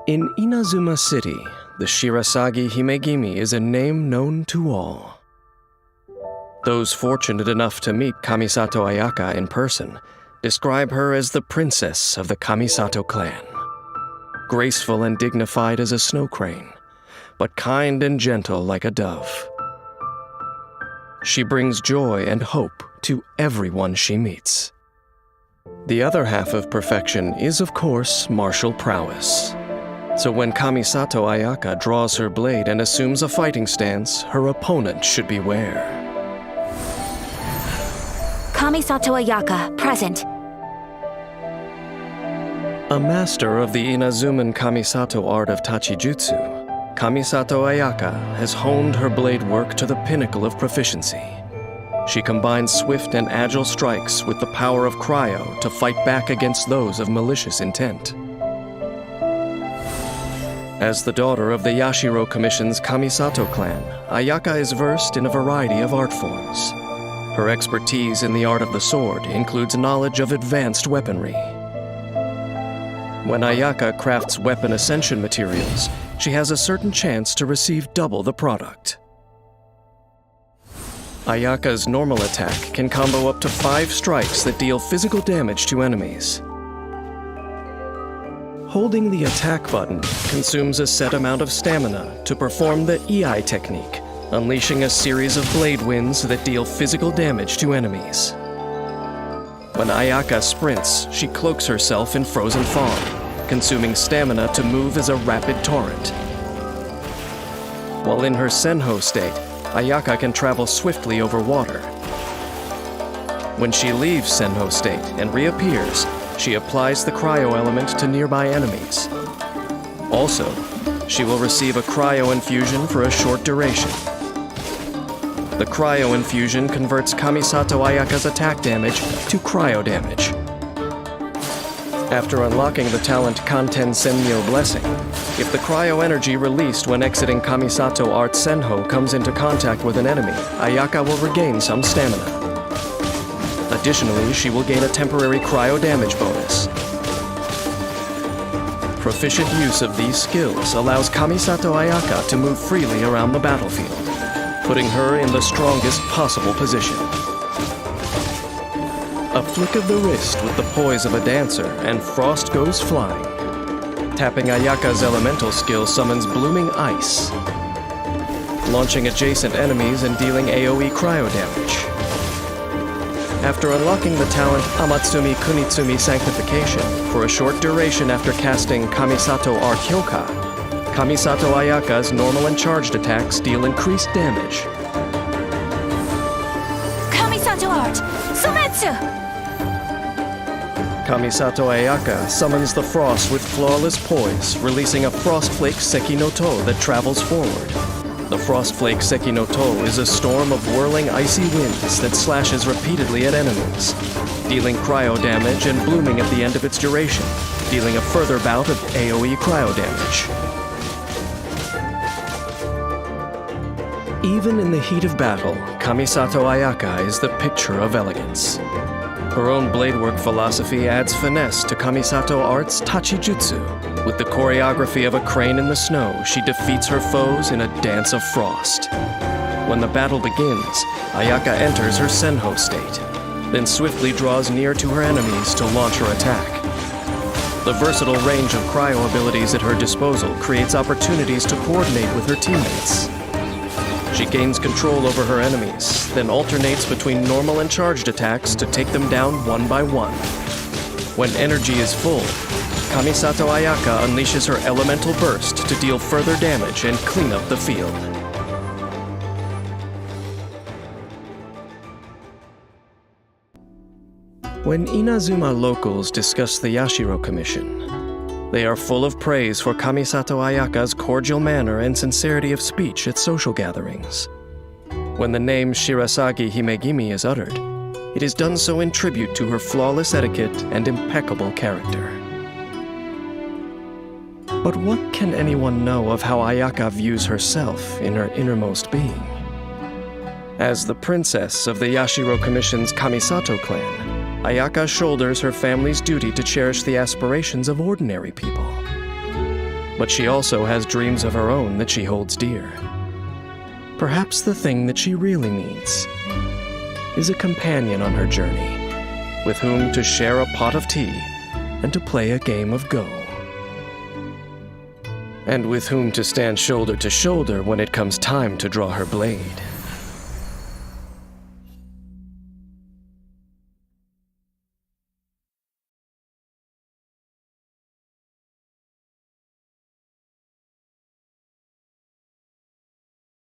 In Inazuma City, the Shirasagi Himegimi is a name known to all. Those fortunate enough to meet Kamisato Ayaka in person describe her as the princess of the Kamisato clan. Graceful and dignified as a snow crane, but kind and gentle like a dove. She brings joy and hope to everyone she meets. The other half of perfection is, of course, martial prowess. So when Kamisato Ayaka draws her blade and assumes a fighting stance, her opponent should beware. Kamisato Ayaka, present. A master of the Inazuman Kamisato art of Tachijutsu, Kamisato Ayaka has honed her blade work to the pinnacle of proficiency. She combines swift and agile strikes with the power of cryo to fight back against those of malicious intent. As the daughter of the Yashiro Commission's Kamisato clan, Ayaka is versed in a variety of art forms. Her expertise in the art of the sword includes knowledge of advanced weaponry. When Ayaka crafts weapon ascension materials, she has a certain chance to receive double the product. Ayaka's normal attack can combo up to 5 strikes that deal physical damage to enemies. Holding the attack button consumes a set amount of stamina to perform the EI technique, unleashing a series of blade winds that deal physical damage to enemies. When Ayaka sprints, she cloaks herself in frozen fog, consuming stamina to move as a rapid torrent. While in her Senho state, Ayaka can travel swiftly over water. When she leaves Senho state and reappears, she applies the cryo element to nearby enemies. Also, she will receive a cryo infusion for a short duration. The cryo infusion converts Kamisato Ayaka's attack damage to cryo damage. After unlocking the talent Kanten Senmyo Blessing, if the cryo energy released when exiting Kamisato Art Senho comes into contact with an enemy, Ayaka will regain some stamina. Additionally, she will gain a temporary cryo damage bonus. Proficient use of these skills allows Kamisato Ayaka to move freely around the battlefield, putting her in the strongest possible position. A flick of the wrist with the poise of a dancer, and frost goes flying. Tapping Ayaka's elemental skill summons blooming ice, launching adjacent enemies and dealing AoE cryo damage. After unlocking the talent Amatsumi Kunitsumi Sanctification for a short duration after casting Kamisato Art Hyoka, Kamisato Ayaka's normal and charged attacks deal increased damage. Kamisato Art, Sumetsu! Kamisato Ayaka summons the frost with flawless poise, releasing a Frostflake Seki no To that travels forward. The Frostflake Seki no To is a storm of whirling icy winds that slashes repeatedly at enemies, dealing cryo damage and blooming at the end of its duration, dealing a further bout of AoE cryo damage. Even in the heat of battle, Kamisato Ayaka is the picture of elegance. Her own bladework philosophy adds finesse to Kamisato Art's Tachijutsu. With the choreography of a crane in the snow, she defeats her foes in a dance of frost. When the battle begins, Ayaka enters her Senho state, then swiftly draws near to her enemies to launch her attack. The versatile range of cryo abilities at her disposal creates opportunities to coordinate with her teammates. She gains control over her enemies, then alternates between normal and charged attacks to take them down one by one. When energy is full, Kamisato Ayaka unleashes her elemental burst to deal further damage and clean up the field. When Inazuma locals discuss the Yashiro Commission, they are full of praise for Kamisato Ayaka's cordial manner and sincerity of speech at social gatherings. When the name Shirasagi Himegimi is uttered, it is done so in tribute to her flawless etiquette and impeccable character. But what can anyone know of how Ayaka views herself in her innermost being? As the princess of the Yashiro Commission's Kamisato clan, Ayaka shoulders her family's duty to cherish the aspirations of ordinary people. But she also has dreams of her own that she holds dear. Perhaps the thing that she really needs is a companion on her journey, with whom to share a pot of tea and to play a game of Go. And with whom to stand shoulder to shoulder when it comes time to draw her blade.